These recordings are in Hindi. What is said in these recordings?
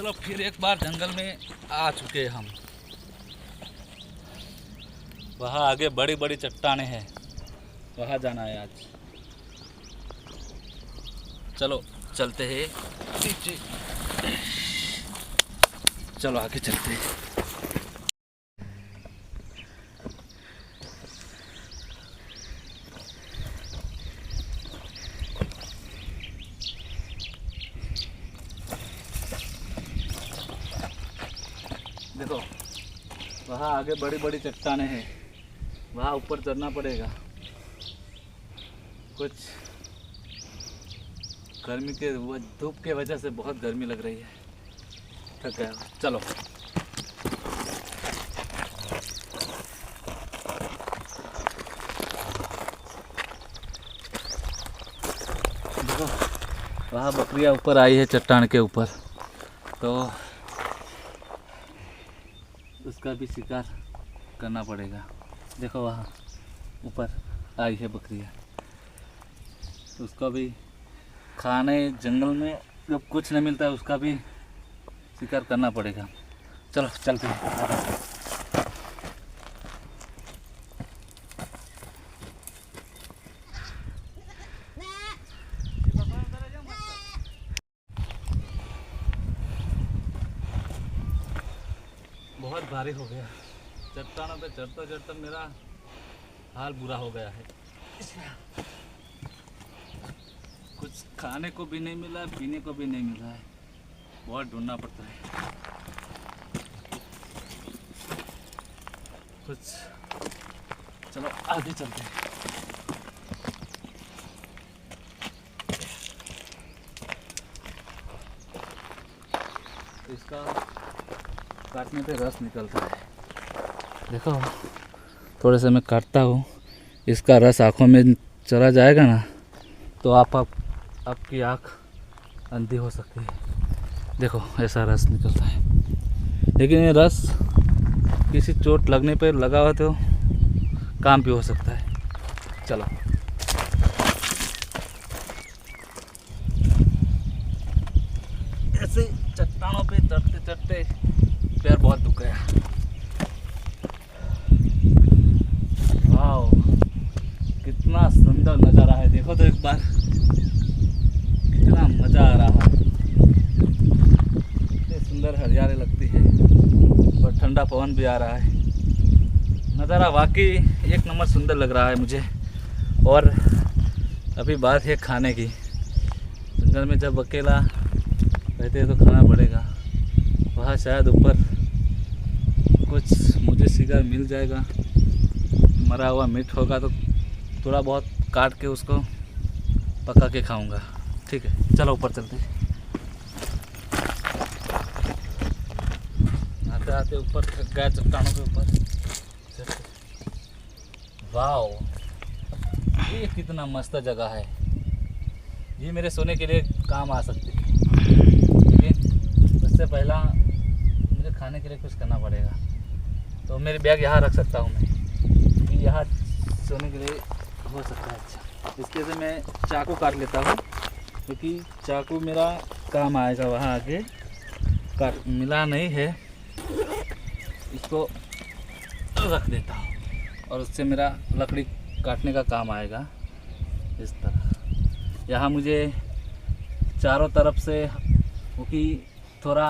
चलो फिर एक बार जंगल में आ चुके हम। वहाँ आगे बड़ी बड़ी चट्टानें हैं, वहाँ जाना है आज। चलो चलते हैं नीचे, चलो आगे चलते हैं। देखो वहाँ आगे बड़ी बड़ी चट्टानें हैं, वहाँ ऊपर चढ़ना पड़ेगा। कुछ गर्मी के धूप के वजह से बहुत गर्मी लग रही है, थक गया। चलो देखो वहाँ बकरियाँ ऊपर आई है चट्टान के ऊपर, तो उसका भी शिकार करना पड़ेगा। देखो वहाँ ऊपर आई है बकरियाँ, तो उसका भी खाने जंगल में जब कुछ नहीं मिलता है उसका भी शिकार करना पड़ेगा। चलो चलते हैं। बहुत भारी हो गया, चट्टानों पे चढ़ते चढ़ते मेरा हाल बुरा हो गया है। कुछ खाने को भी नहीं मिला, पीने को भी नहीं मिला है, बहुत ढूंढना पड़ता है कुछ। चलो आगे चलते हैं। इसका काटने पे रस निकलता है, देखो थोड़े से मैं काटता हूँ, इसका रस आँखों में चला जाएगा ना तो आपकी आँख अंधी हो सकती है। देखो ऐसा रस निकलता है, लेकिन ये रस किसी चोट लगने पर लगा हुआ तो काम भी हो सकता है। चलो ऐसे चट्टानों पे चढ़ते चढ़ते पैर बहुत दुख गया। वाह कितना सुंदर नज़ारा है, देखो तो एक बार, कितना मज़ा आ रहा है। इतनी सुंदर हरियाली लगती है और ठंडा पवन भी आ रहा है। नज़ारा वाकई एक नंबर सुंदर लग रहा है मुझे। और अभी बात है खाने की, जंगल में जब अकेला रहते हैं तो खाना पड़ेगा। वहाँ शायद ऊपर कुछ मुझे शिकार मिल जाएगा, मरा हुआ मीट होगा तो थोड़ा बहुत काट के उसको पका के खाऊंगा। ठीक है चलो ऊपर चलते हैं। आते आते ऊपर थक गया चट्टानों के ऊपर। वाह ये कितना मस्त जगह है, ये मेरे सोने के लिए काम आ सकती है, लेकिन उससे पहला मुझे खाने के लिए कुछ करना पड़ेगा। तो मेरी बैग यहाँ रख सकता हूँ मैं, क्योंकि यहाँ सोने के लिए हो सकता है। अच्छा इसके से मैं चाकू काट लेता हूँ, क्योंकि चाकू मेरा काम आएगा। वहाँ आगे काट मिला नहीं है, इसको रख देता हूँ और उससे मेरा लकड़ी काटने का काम आएगा। इस तरह यहाँ मुझे चारों तरफ से, क्योंकि थोड़ा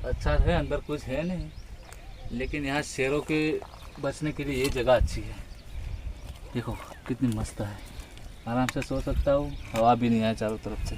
अच्छा है, अंदर कुछ है नहीं, लेकिन यहाँ शेरों के बचने के लिए ये जगह अच्छी है। देखो कितनी मस्त है, आराम से सो सकता हूँ, हवा भी नहीं आए चारों तरफ से।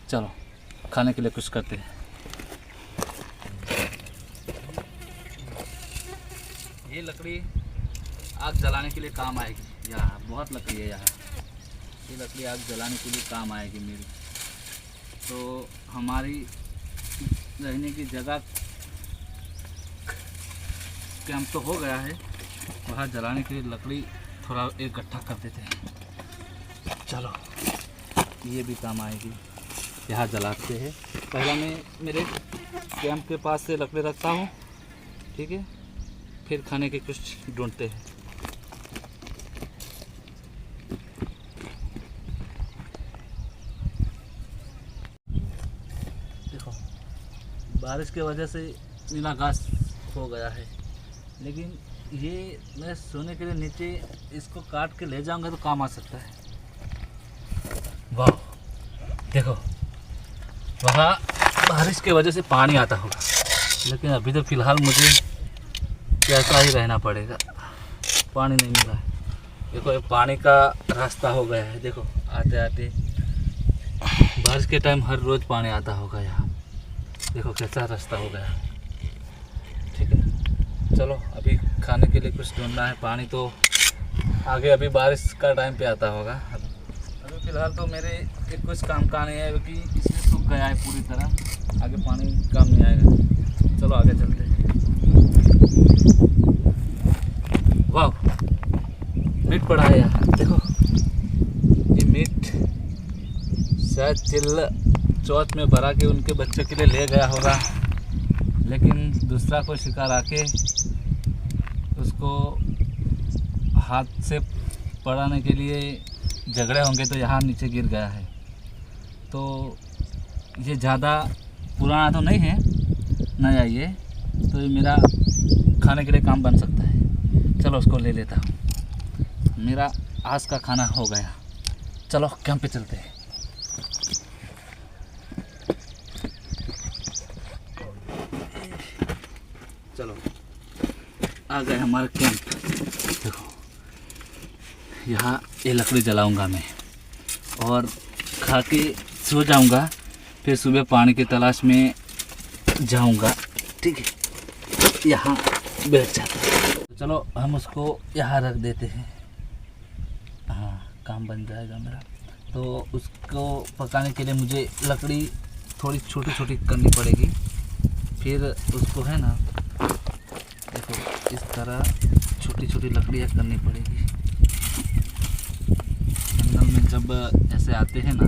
चलो खाने के लिए कुछ करते हैं। ये लकड़ी आग जलाने के लिए काम आएगी, यहाँ बहुत लकड़ी है। यहाँ ये लकड़ी आग जलाने के लिए काम आएगी मेरी। तो हमारी रहने की जगह कैंप तो हो गया है, वहाँ जलाने के लिए लकड़ी थोड़ा इकट्ठा कर देते हैं। चलो ये भी काम आएगी, यहाँ जलाते हैं। पहला मैं मेरे कैंप के पास से लकड़ी रखता हूँ, ठीक है, फिर खाने के कुछ ढूंढते हैं। देखो बारिश की वजह से नीला घास हो गया है, लेकिन ये मैं सोने के लिए नीचे इसको काट के ले जाऊंगा तो काम आ सकता है। वाह, देखो वहाँ बारिश की वजह से पानी आता होगा, लेकिन अभी तो फ़िलहाल मुझे कैसा ही रहना पड़ेगा, पानी नहीं मिला है। देखो ये पानी का रास्ता हो गया है, देखो आते आते बारिश के टाइम हर रोज़ पानी आता होगा यहाँ। देखो कैसा रास्ता हो गया। ठीक है, चलो अभी खाने के लिए कुछ ढूंढना है। पानी तो आगे अभी बारिश का टाइम पे आता होगा। अभी फ़िलहाल तो मेरे एक कुछ काम का नहीं है, क्योंकि इसमें सूख गया है पूरी तरह, आगे पानी काम नहीं आएगा। चलो आगे चलते हैं। वाह, मीट पड़ा है यार, देखो ये मीट शायद चिल्ल चौथ में भरा के उनके बच्चे के लिए ले गया होगा, लेकिन दूसरा कोई शिकार आके उसको हाथ से पकड़ने के लिए झगड़े होंगे तो यहाँ नीचे गिर गया है। तो ये ज़्यादा पुराना तो नहीं है, नया ये, तो ये मेरा खाने के लिए काम बन सकता है। चलो उसको ले लेता हूँ, मेरा आज का खाना हो गया। चलो कैंप पे चलते हैं। चलो आ गए हमारे कैंप। देखो यहाँ ये लकड़ी जलाऊंगा मैं और खा के सो जाऊंगा, फिर सुबह पानी की तलाश में जाऊंगा। ठीक है, यहाँ बैठ जाता है। तो चलो हम उसको यहाँ रख देते हैं। हाँ, काम बन जाएगा मेरा। तो उसको पकाने के लिए मुझे लकड़ी थोड़ी छोटी छोटी करनी पड़ेगी, फिर उसको है ना, देखो इस तरह छोटी छोटी लकड़ियाँ करनी पड़ेगी। जंगल में जब ऐसे आते हैं ना,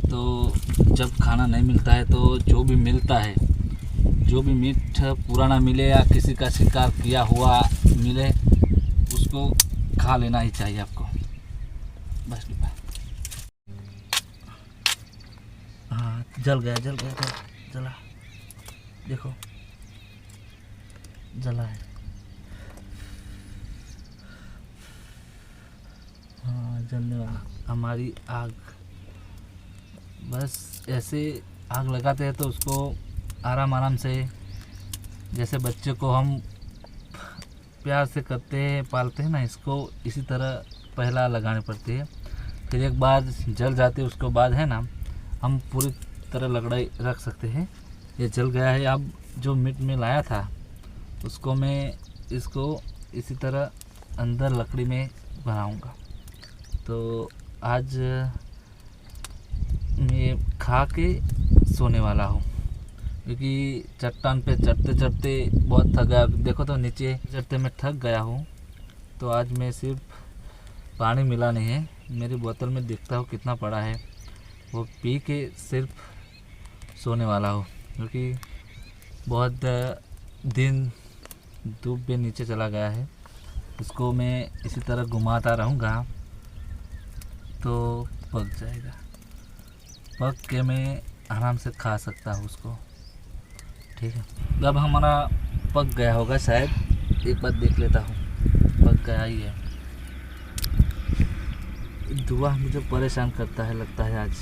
तो जब खाना नहीं मिलता है तो जो भी मिलता है, जो भी मीट पुराना मिले या किसी का शिकार किया हुआ मिले, उसको खा लेना ही चाहिए आपको। बस डिब्बा, हाँ जल गया जला, देखो जला है। हाँ, जलने वाला हमारी आग। बस ऐसे आग लगाते हैं तो उसको आराम से, जैसे बच्चे को हम प्यार से करते हैं, पालते हैं ना, इसको इसी तरह पहला लगाने पड़ती है। फिर एक बार जल जाती है, उसके बाद है ना हम पूरी तरह लकड़ी रख सकते हैं। ये जल गया है। अब जो मीट में लाया था उसको मैं इसको इसी तरह अंदर लकड़ी में बनाऊंगा। तो आज मैं खा के सोने वाला हूँ, क्योंकि चट्टान पे चढ़ते चढ़ते बहुत थक गया। देखो तो नीचे चढ़ते मैं थक गया हूँ। तो आज मैं सिर्फ पानी मिला नहीं है, मेरी बोतल में देखता हूँ कितना पड़ा है, वो पी के सिर्फ सोने वाला हूँ, क्योंकि बहुत दिन धूप पे नीचे चला गया है। उसको मैं इसी तरह घुमाता रहूँगा तो पक जाएगा, पक के मैं आराम से खा सकता हूँ उसको। ठीक है, जब हमारा पक गया होगा शायद, एक बार देख लेता हूँ। पक गया ही है। धुआं मुझे परेशान करता है लगता है आज।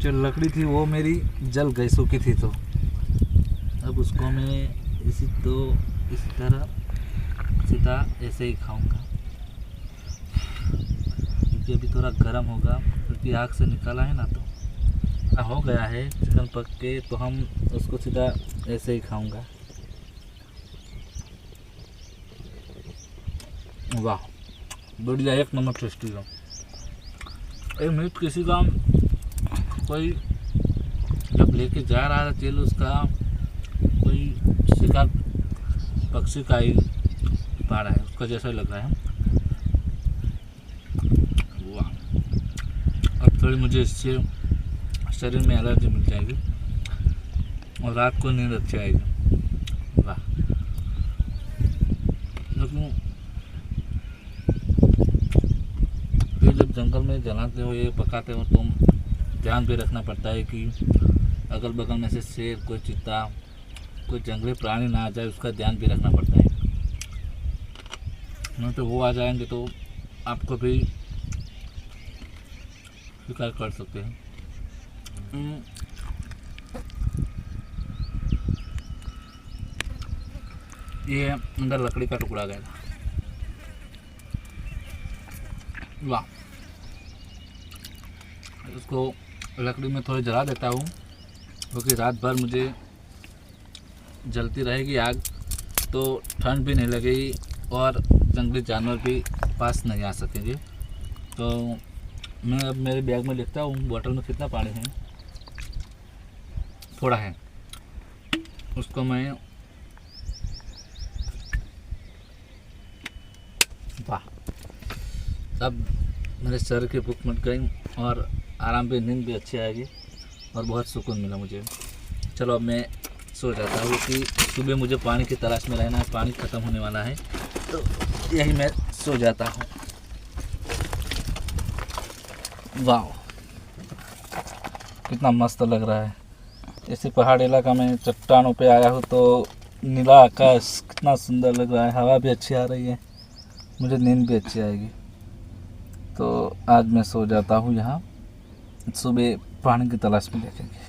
जो लकड़ी थी वो मेरी जल गई, सूखी थी, तो अब उसको मैं इसी तरह सीधा ऐसे ही खाऊंगा, क्योंकि अभी थोड़ा गर्म होगा, क्योंकि आग से निकाला है ना। तो हो गया है चिकन पक के, तो हम उसको सीधा ऐसे ही खाऊंगा। वाह, बढ़िया, एक नंबर टेस्टी का। एक मीट किसी का कोई जब लेके जा रहा था तेल, उसका कोई शिकार पक्षी का ही पा रहा है, उसका जैसा ही लग रहा है। वाह, अब थोड़ी मुझे इससे शरीर में एलर्जी मिल जाएगी और रात को नींद अच्छी आएगी। वाह, लेकिन फिर जब जंगल में जलाते हो, ये पकाते हो, तो ध्यान भी रखना पड़ता है कि अगल बगल में से शेर, कोई चीता, कोई जंगली प्राणी ना आ जाए, उसका ध्यान भी रखना पड़ता है। नहीं तो वो आ जाएंगे तो आपको भी शिकार कर सकते हैं। ये अंदर लकड़ी का टुकड़ा गया था। वाह, उसको लकड़ी में थोड़ी जला देता हूँ क्योंकि रात भर मुझे जलती रहेगी आग, तो ठंड भी नहीं लगेगी और जंगली जानवर भी पास नहीं आ सकेंगे। तो मैं अब मेरे बैग में लिखता हूँ बोतल में कितना पानी है। थोड़ा है, उसको मैं वाह, अब मेरे सर की भूख मिट गई और आराम भी, नींद भी अच्छी आएगी और बहुत सुकून मिला मुझे। चलो अब मैं सो जाता हूँ कि सुबह मुझे पानी की तलाश में रहना है, पानी ख़त्म होने वाला है, तो यही मैं सो जाता हूँ। वाह, कितना मस्त लग रहा है। इसी पहाड़ी इलाका में चट्टानों पे आया हूँ तो नीला आकाश कितना सुंदर लग रहा है, हवा भी अच्छी आ रही है, मुझे नींद भी अच्छी आएगी। तो आज मैं सो जाता हूँ यहाँ, सुबह पानी की तलाश में देखेंगे।